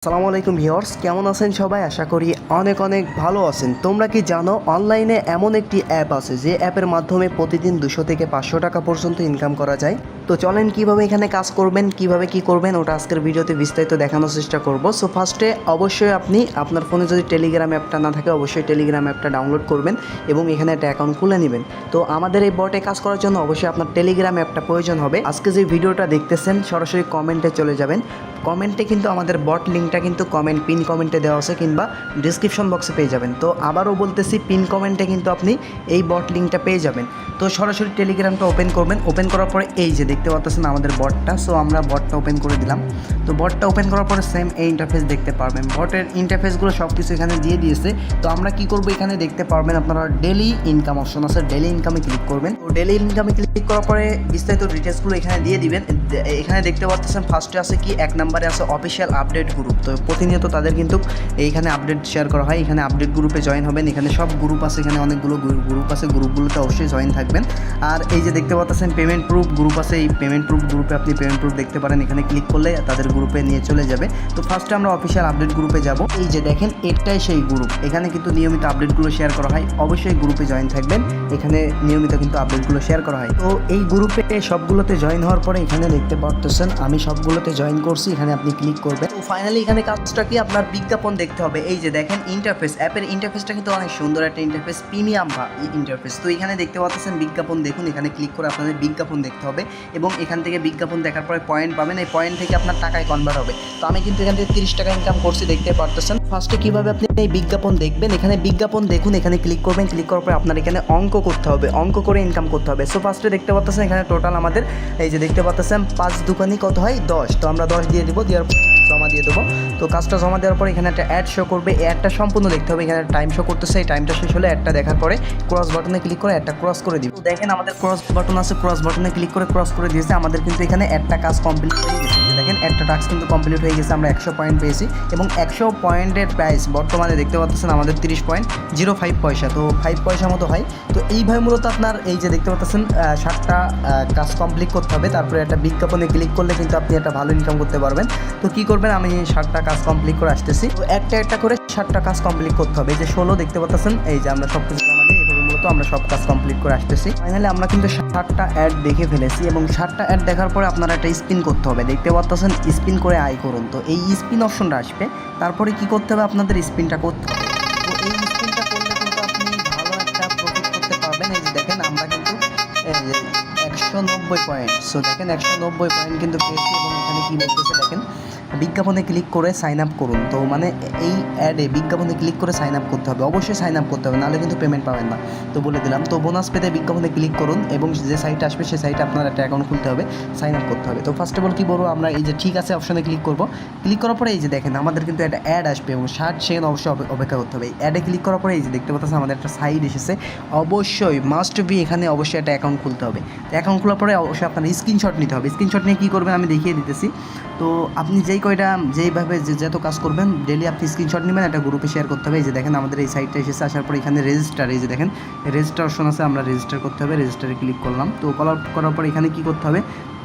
আসসালামু আলাইকুম ভিউয়ার্স, কেমন আছেন সবাই? আশা করি অনেক অনেক ভালো আছেন। তোমরা কি জানো অনলাইনে এমন একটি অ্যাপ আছে যে অ্যাপের মাধ্যমে প্রতিদিন 200 থেকে 500 টাকা পর্যন্ত ইনকাম করা যায়? তো চলেন কিভাবে এখানে কাজ করবেন, কিভাবে কি করবেন ওটা আজকের ভিডিওতে বিস্তারিত দেখানোর চেষ্টা করব। সো ফার্স্টে অবশ্যই আপনি আপনার ফোনে যদি টেলিগ্রাম অ্যাপটা না থাকে অবশ্যই টেলিগ্রাম অ্যাপটা ডাউনলোড করবেন এবং এখানে একটা অ্যাকাউন্ট খুলে নেবেন। তো আমাদের এই বটে কাজ করার জন্য অবশ্যই আপনার টেলিগ্রাম অ্যাপটা প্রয়োজন হবে। আজকে যে ভিডিওটা দেখতেছেন সরাসরি কমেন্টে চলে যাবেন। কমেন্টে কিন্তু আমাদের বট লিঙ্কটা কিন্তু পিন কমেন্টে দেওয়া আছে কিংবা ডিসক্রিপশন বক্সে পেয়ে যাবেন। তো আবারও বলতেছি, পিন কমেন্টে কিন্তু আপনি এই বট লিঙ্কটা পেয়ে যাবেন। তো সরাসরি টেলিগ্রামটা ওপেন করবেন। ওপেন করার পরে এই যে দেখতে পাচ্ছেন আমাদের বটটা, সো আমরা বটটা ওপেন করে দিলাম। তো বটটা ওপেন করার পরে সেম এই ইন্টারফেস দেখতে পারবেন। বটের ইন্টারফেসগুলো সব কিছু এখানে দিয়ে দিয়েছে। তো আমরা কি করব, এখানে দেখতে পারবেন আপনারা ডেলি ইনকাম অপশন আছে, ডেলি ইনকামে ক্লিক করবেন। তো ডেলি ইনকামে ক্লিক করার পরে বিস্তারিত ডিটেলসগুলো এখানে দিয়ে দিবেন। এখানে দেখতে পাচ্ছেন ফার্স্টে আছে কি, এক নম্বরে আছে অফিসিয়াল আপডেট গ্রুপ। তো প্রতিনিয়ত তাদের কিন্তু এইখানে আপডেট শেয়ার করা হয়। এখানে আপডেট গ্রুপে জয়েন হবেন। এখানে সব গ্রুপ আছে, এখানে অনেকগুলো গ্রুপ আছে, গ্রুপগুলোতে অবশ্যই জয়েন থাকবেন। আর এই যে দেখতে পাচ্ছেন পেমেন্ট প্রুফ গ্রুপ আছে, এই পেমেন্ট প্রুফ গ্রুপে আপনি পেমেন্ট প্রুফ দেখতে পারেন। এখানে ক্লিক করলে তাদের গ্রুপে নিয়ে চলে যাবে। তো ফার্স্টে আমরা অফিসিয়াল আপডেট গ্রুপে যাব। এই যে দেখেন এটাই সেই গ্রুপ, এখানে কিন্তু নিয়মিত আপডেটগুলো শেয়ার করা হয়। অবশ্যই গ্রুপে জয়েন থাকবেন, এখানে নিয়মিত কিন্তু আপডেটগুলো শেয়ার করা হয়। তো এই গ্রুপে সবগুলোতে জয়েন হওয়ার পরে এখানে দেখতে পাচ্ছেন আমি সবগুলোতে জয়েন করছি। এখানে আপনি ক্লিক করবেন। তো ফাইনালি এখানে কাজটা কি, আপনার বিজ্ঞাপন দেখতে হবে। এই যে দেখেন ইন্টারফেস, অ্যাপের ইন্টারফেসটা কিন্তু অনেক সুন্দর একটা ইন্টারফেস, প্রিমিয়াম ইন্টারফেস। তো এখানে দেখতে পাচ্ছেন বিজ্ঞাপন দেখুন, এখানে ক্লিক করে আপনাদের বিজ্ঞাপন দেখতে হবে এবং এখান থেকে বিজ্ঞাপন দেখার পরে পয়েন্ট পাবেন। এই পয়েন্ট থেকে আপনার টাকায় কনভার্ট হবে। তো আমি কিন্তু এখান থেকে 30 টাকা ইনকাম করছি, দেখতে পারতেছেন। ফার্স্টে কীভাবে আপনি এই বিজ্ঞাপন দেখবেন, এখানে বিজ্ঞাপন দেখুন, এখানে ক্লিক করবেন। ক্লিক করার পরে আপনার এখানে অঙ্ক করতে হবে, অঙ্ক করে ইনকাম করতে হবে। সো ফার্স্টে দেখতে পাচ্ছেন এখানে টোটাল আমাদের এই যে দেখতে পাচ্ছেন 5 দুকানি কত হয় 10। তো আমরা 10 দিয়ে দিব, দেওয়ার জমা দিয়ে দেবো। তো কাজটা জমা দেওয়ার পর এখানে একটা অ্যাড শো করবে, অ্যাডটা সম্পূর্ণ দেখতে হবে। এখানে টাইম শো করতেছে, এই টাইমটা শেষ হলে অ্যাডটা দেখার পরে ক্রস বাটনে ক্লিক করে অ্যাডটা ক্রস করে দিব। তো দেখেন আমাদের ক্রস বাটন আছে, ক্রস বাটনে ক্লিক করে ক্রস করে দিয়েছে। আমাদের কিন্তু এখানে একটা কাজ কমপ্লিট হয়ে গেছে। দেখেন একটা টাস্ক কিন্তু কমপ্লিট হয়ে গেছে। আমরা 100 পয়েন্ট পেয়েছি এবং 100 পয়েন্টের প্রাইস বর্তমানে দেখতে পাচ্ছেন আমাদের 30.05 পয়সা। তো 5 পয়সা মতো হয়। তো এইভাবে মূলত আপনার এই যে দেখতে পাচ্ছেন 60টা কাজ কমপ্লিট করতে হবে। তারপরে একটা বিজ্ঞাপনে ক্লিক করলে কিন্তু আপনি একটা ভালো ইনকাম করতে পারবেন। তো কী করবেন, আমি 60টা কাজ কমপ্লিট করে আসতেছি। তো একটা করে 60টা কাজ কমপ্লিট করতে হবে। এই যে 16 দেখতে পাচ্ছেন, এই যে আমরা সব কিছু জমা দিই। এভাবে মূলত আমরা সব কাজ কমপ্লিট করে আসতেছি। ফাইনালি আমরা কিন্তু 60টা অ্যাড দেখে ফেলেছি এবং 60টা অ্যাড দেখার পরে আপনারা একটা স্পিন করতে হবে। দেখতে পাচ্ছেন স্পিন করে আয় করুন। তো এই স্পিন অপশনটা আসবে, তারপরে কি করতে হবে, আপনাদের স্পিনটা করতে হবে। তো এই স্পিনটা করলে কিন্তু আপনি ভালো একটা প্রফিট করতে পারবেন। এই যে দেখেন আমরা কিন্তু 190 পয়েন্ট, সো দেখেন 190 পয়েন্ট কিন্তু পেয়েছি। এবং এখানে কী বলতেছে দেখেন, বিজ্ঞাপনে ক্লিক করে সাইন আপ করুন। তো মানে এই অ্যাডে বিজ্ঞাপনে ক্লিক করে সাইন আপ করতে হবে, অবশ্যই সাইন আপ করতে হবে, নাহলে কিন্তু পেমেন্ট পাবেন না। তো বলে দিলাম। তো বোনাস পেতে বিজ্ঞাপনে ক্লিক করুন এবং যে সাইটে আসবে সেই সাইটে আপনার একটা অ্যাকাউন্ট খুলতে হবে, সাইন আপ করতে হবে। তো ফার্স্ট অফ অল কী বলবো, আমরা এই যে ঠিক আছে অপশনে ক্লিক করব। ক্লিক করার পরে এই যে দেখেন আমাদের কিন্তু একটা অ্যাড আসবে এবং 60 সেকেন্ড অবশ্যই অপেক্ষা করতে হবে। অ্যাডে ক্লিক করার পরে এই যে দেখতে পাচ্ছেন আমাদের একটা সাইট এসেছে। অবশ্যই মাস্ট বি এখানে অবশ্যই একটা অ্যাকাউন্ট খুলতে হবে। তো অ্যাকাউন্ট খোলার পরে অবশ্যই আপনার স্ক্রিনশট নিতে হবে। স্ক্রিনশট নিয়ে কী করবেন আমি দেখিয়ে দিতেছি। তো আপনি যেইভাবে যত কাজ করবেন ডেলি আপনি স্ক্রিনশট নেবেন, একটা গ্রুপে শেয়ার করতে হবে। এই যে দেখেন আমাদের এই সাইটটা এসেছে। আসার পর এখানে রেজিস্টার, এই যে দেখেন রেজিস্টার অপশন আছে, আমরা রেজিস্টার করতে হবে। রেজিস্টারে ক্লিক করলাম। তো করার পর এখানে কী করতে হবে,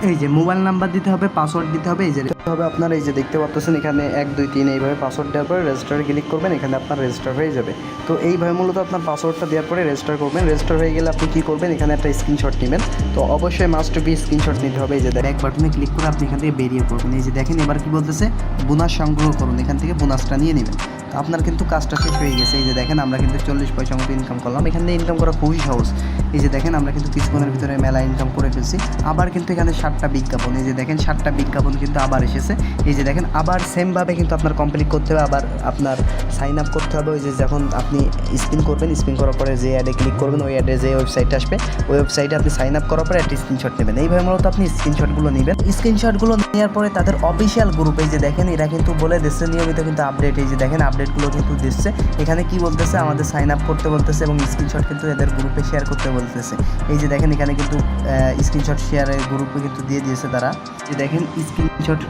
এই যে মোবাইল নাম্বার দিতে হবে, পাসওয়ার্ড দিতে হবে। এই যে হবে আপনার এই যে দেখতে পাচ্ছেন এখানে 1 2 3 এইভাবে পাসওয়ার্ড দেওয়ার পরে রেজিস্টারে ক্লিক করবেন, এখানে আপনার রেজিস্টার হয়ে যাবে। তো এইভাবে মূলত আপনার পাসওয়ার্ডটা দেওয়ার পরে রেজিস্টার করবেন। রেজিস্টার হয়ে গেলে আপনি কী করবেন, এখানে একটা স্ক্রিনশট নেবেন। তো অবশ্যই মাস্ট বি স্ক্রিনশট নিতে হবে। এই যে ব্যাক বাটনে ক্লিক করে আপনি এখান থেকে বেরিয়ে পড়বেন। এই যে দেখেন এবার কি বলতেছে, বোনাস সংগ্রহ করুন, এখান থেকে বোনাসটা নিয়ে নেবেন। তো আপনার কিন্তু কাজটা শেষ হয়ে গেছে। এই যে দেখেন আমরা কিন্তু 40 পয়সা মতো ইনকাম করলাম। এখান থেকে ইনকাম করা খুবই সহজ। এই যে দেখেন আমরা কিন্তু কিছুক্ষণের ভিতরে মেলা ইনকাম করে ফেলছি। আবার কিন্তু এখানে 60টা বিজ্ঞাপন, এই যে দেখেন 60টা বিজ্ঞাপন কিন্তু আবার এসেছে। এই যে দেখেন আবার সেমভাবে কিন্তু আপনার কমপ্লিট করতে হবে, আবার আপনার সাইন আপ করতে হবে। ওই যে যখন আপনি স্পিন করবেন, স্পিন করার পরে যে অ্যাডে ক্লিক করবেন, ওই অ্যাডে যে ওয়েবসাইটে আসবে, ওই ওয়েবসাইটে আপনি সাইন আপ করার পরে একটা স্ক্রিনশট নেবেন। এইভাবে মূলত আপনি স্ক্রিনশটগুলো নেবেন। স্ক্রিনশটগুলো নেওয়ার পরে তাদের অফিসিয়াল গ্রুপে যে দেখেন এরা কিন্তু বলে দিচ্ছে নিয়মিত কিন্তু আপডেট, এই যে দেখেন আপডেটগুলো কিন্তু দিচ্ছে। এখানে কি বলতেছে, আমাদের সাইন আপ করতে বলতেছে এবং স্ক্রিনশট কিন্তু এদের গ্রুপে শেয়ার করতে বলতেছে। এই যে দেখেন এখানে কিন্তু স্ক্রিনশট শেয়ারের গ্রুপে কিন্তু দিয়ে দিয়েছে তারা। যে দেখেন স্ক্রিনশট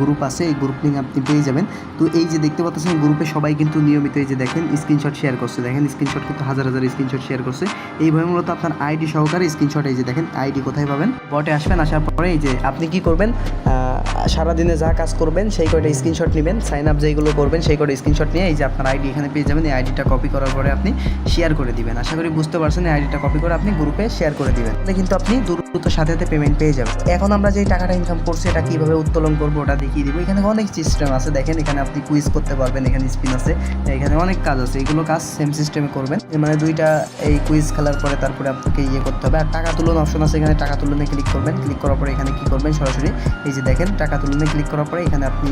গ্রুপ আছে, এই গ্রুপ লিঙ্ক আপনি পেয়ে যাবেন। তো এই যে দেখতে পাচ্ছেন গ্রুপে সবাই কিন্তু নিয়মিত এই যে দেখেন স্ক্রিনশট শেয়ার করছে, দেখেন স্ক্রিনশট কিন্তু হাজার হাজার স্ক্রিনশট শেয়ার করছে। এইভাবে মূলত আপনার আইডি সহকারে স্ক্রিনশট, এই যে দেখেন আইডি কোথায় পাবেন, বটে আসবেন, আসার পরে এই যে আপনি কি করবেন, সারাদিনে যা কাজ করবেন সেই কয়টা স্ক্রিনশট নেবেন, সাইন আপ যেগুলো করবেন সেই কয়টা স্ক্রিনশট নিয়ে এই যে আপনার আইডি এখানে পেয়ে যাবেন। এই আইডিটা কপি করার পরে আপনি শেয়ার করে দিবেন। আশা করি বুঝতে পারছেন। এই আইডিটা কপি করে আপনি গ্রুপে শেয়ার করে দিবেন, তাহলে কিন্তু আপনি দ্রুত সাথে সাথে পেমেন্ট পেয়ে যাবেন। এখন আমরা যে টাকাটা ইনকাম করছি এটা কীভাবে উত্তোলন করবো ওটা দেখিয়ে দিব। এখানে অনেক সিস্টেম আছে, দেখেন এখানে আপনি কুইজ করতে পারবেন, এখানে স্পিন আছে, এখানে অনেক কাজ আছে। এগুলো কাজ সেম সিস্টেমে করবেন, মানে দুইটা এই কুইজ খেলার পরে তারপরে আপনাকে করতে হবে। আর টাকা তুলন অপশন আছে, এখানে টাকা তুলনে ক্লিক করবেন। ক্লিক করার পরে এখানে কি করবেন, সরাসরি এই যে দেখেন টাকা তুলনে ক্লিক করার পরে এখানে আপনি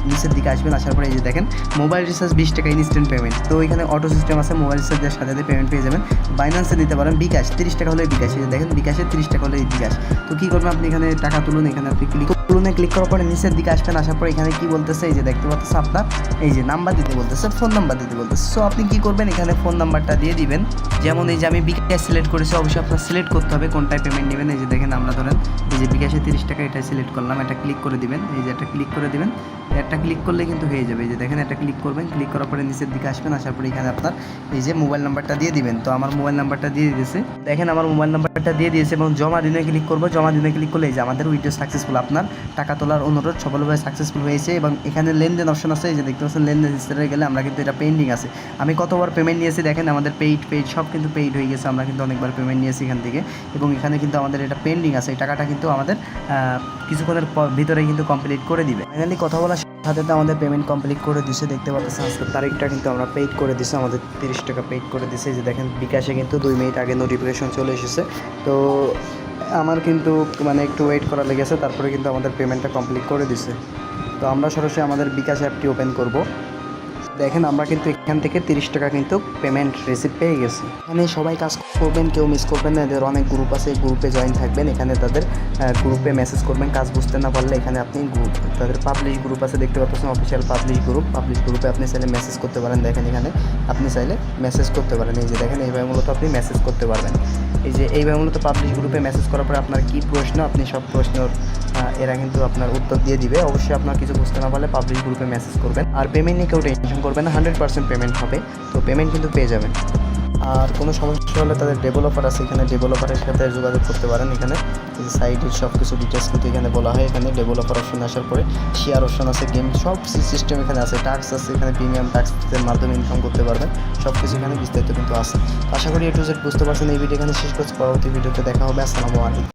নিচের দিকে আসবেন। আসার পরে এই যে দেখেন মোবাইল রিচার্জ 20 টাকা ইনস্ট্যান্ট পেমেন্ট। তো এখানে অটো সিস্টেম আছে, মোবাইল রিচার্জের সাথে সাথে পেমেন্ট পেয়ে যাবেন। বাইন্যান্সে দিতে পারেন, বিকাশ 30 টাকা হলে বিকাশ, এই যে দেখেন বিকাশে 30 টাকা হলে বিকাশ। তো কী করবেন আপনি এখানে টাকা তুলুন, এখানে আপনি ক্লিক করার পরে নিচের দিকে আসবেন। আসার পরে এখানে কি বলতেছে, এই যে দেখতে পাচ্ছেন আপনার এই যে নাম্বার দিতে বলতেছে, ফোন নাম্বার দিতে বলতেছে। সো আপনি কি করবেন, এখানে ফোন নাম্বারটা দিয়ে দিবেন। যেমন এই যে আমি বিকাশ সিলেক্ট করেছি, অবশ্যই আপনার সিলেক্ট করতে হবে কোনটায় পেমেন্ট নেবেন। এই যে দেখেন আমরা ধরেন এই যে বিকাশে 30 টাকা এটা সিলেক্ট করলাম, এটা ক্লিক করে দিবেন। এই যে এটা ক্লিক করে দিবেন, একটা ক্লিক করলে কিন্তু হয়ে যাবে। এই যে দেখেন এটা ক্লিক করবেন, ক্লিক করার পরে নিচের দিকে আসবেন। আসার পরে এখানে আপনার এই যে মোবাইল নাম্বারটা দিয়ে দিবেন। তো আমার মোবাইল নাম্বারটা দিয়ে দিয়েছে, দেখেন আমার মোবাইল নাম্বারটা দিয়ে দিয়েছে এবং জমা দিনে ক্লিক করবো। জমা দিনে ক্লিক করলে এই যে আমাদের উইথড্র সাকসেসফুল, আপনার টাকা তোলার অনুরোধ সফলভাবে সাকসেসফুল হয়েছে। এবং এখানে লেনদেন অপশন আছে, এই যে দেখতে পাচ্ছেন লেনদেন হিস্ট্রিতে গেলে আমরা কিন্তু এটা পেন্ডিং আছে, আমি কতবার পেমেন্ট নিয়েছি দেখেন আমাদের পেইড সব কিন্তু পেইড হয়ে গেছে। আমরা কিন্তু অনেকবার পেমেন্ট নিয়েছি এখান থেকে, এবং এখানে কিন্তু আমাদের এটা পেন্ডিং আছে। এই টাকাটা কিন্তু আমাদের কিছুক্ষণের ভিতরে কিন্তু কমপ্লিট করে দিবে। ফাইনালি কথা বলার সাথে সাথে আমাদের পেমেন্ট কমপ্লিট করে দিছে। দেখতে পাচ্ছেন আজকের তারিখটা কিন্তু আমরা পেইড করে দিছে, আমাদের 30 টাকা পেইড করে দিছে। যে দেখেন বিকাশে কিন্তু 2 মিনিট আগে নোটিফিকেশন চলে এসেছে। তো আমার কিন্তু মানে একটু ওয়েট করা লেগেছে, তারপরে কিন্তু আমাদের পেমেন্টটা কমপ্লিট করে দিছে। তো আমরা সরাসরি আমাদের বিকাশ অ্যাপটি ওপেন করব। দেখেন আমরা কিন্তু এখান থেকে 30 টাকা কিন্তু পেমেন্ট রিসিভ পেয়ে গেছি। এখানে সবাই কাজ করবেন, কেউ মিস করবেন না। এদের অনেক গ্রুপ আছে, এই গ্রুপে জয়েন থাকবেন। এখানে তাদের গ্রুপে মেসেজ করবেন, কাজ বুঝতে না পারলে এখানে আপনি তাদের পাবলিশ গ্রুপ আছে, দেখতে পাচ্ছেন অফিসিয়াল পাবলিশ গ্রুপে আপনি চাইলে মেসেজ করতে পারেন। দেখেন এখানে আপনি চাইলে মেসেজ করতে পারেন। এই যে দেখেন এইভাবে মূলত আপনি মেসেজ করতে পারবেন। এই যে এইভাবে মূলত পাবলিশ গ্রুপে মেসেজ করার পরে আপনার কী প্রশ্ন, আপনি সব প্রশ্নের এরা কিন্তু আপনার উত্তর দিয়ে দিবে। অবশ্যই আপনার কিছু বুঝতে না পারলে পাবলিক গ্রুপে মেসেজ করবেন। আর পেমেন্ট নিয়ে কেউ টেনশন করবেন না, 100% পেমেন্ট হবে। তো পেমেন্ট কিন্তু পেয়ে যাবেন। আর কোনো সমস্যা হলে তাদের ডেভেলপার আছে, এখানে ডেভেলপারের সাথে যোগাযোগ করতে পারেন। এখানে এই যে সাইটের সব কিছু ডিটেলস কিন্তু এখানে বলা হয়। এখানে ডেভেলপার অপশন আসার পরে শেয়ার অপশন আছে, গেম সব সিস্টেম এখানে আছে, টাস্ক আছে, এখানে প্রিমিয়াম টাস্কের মাধ্যমে ইনকাম করতে পারবেন। সব কিছু এখানে বিস্তারিত কিন্তু আছে। আশা করি A to Z বুঝতে পারছেন। এই ভিডিও এখানে শেষ করছি, পরবর্তী ভিডিওতে দেখা হবে। আসসালামু আলাইকুম।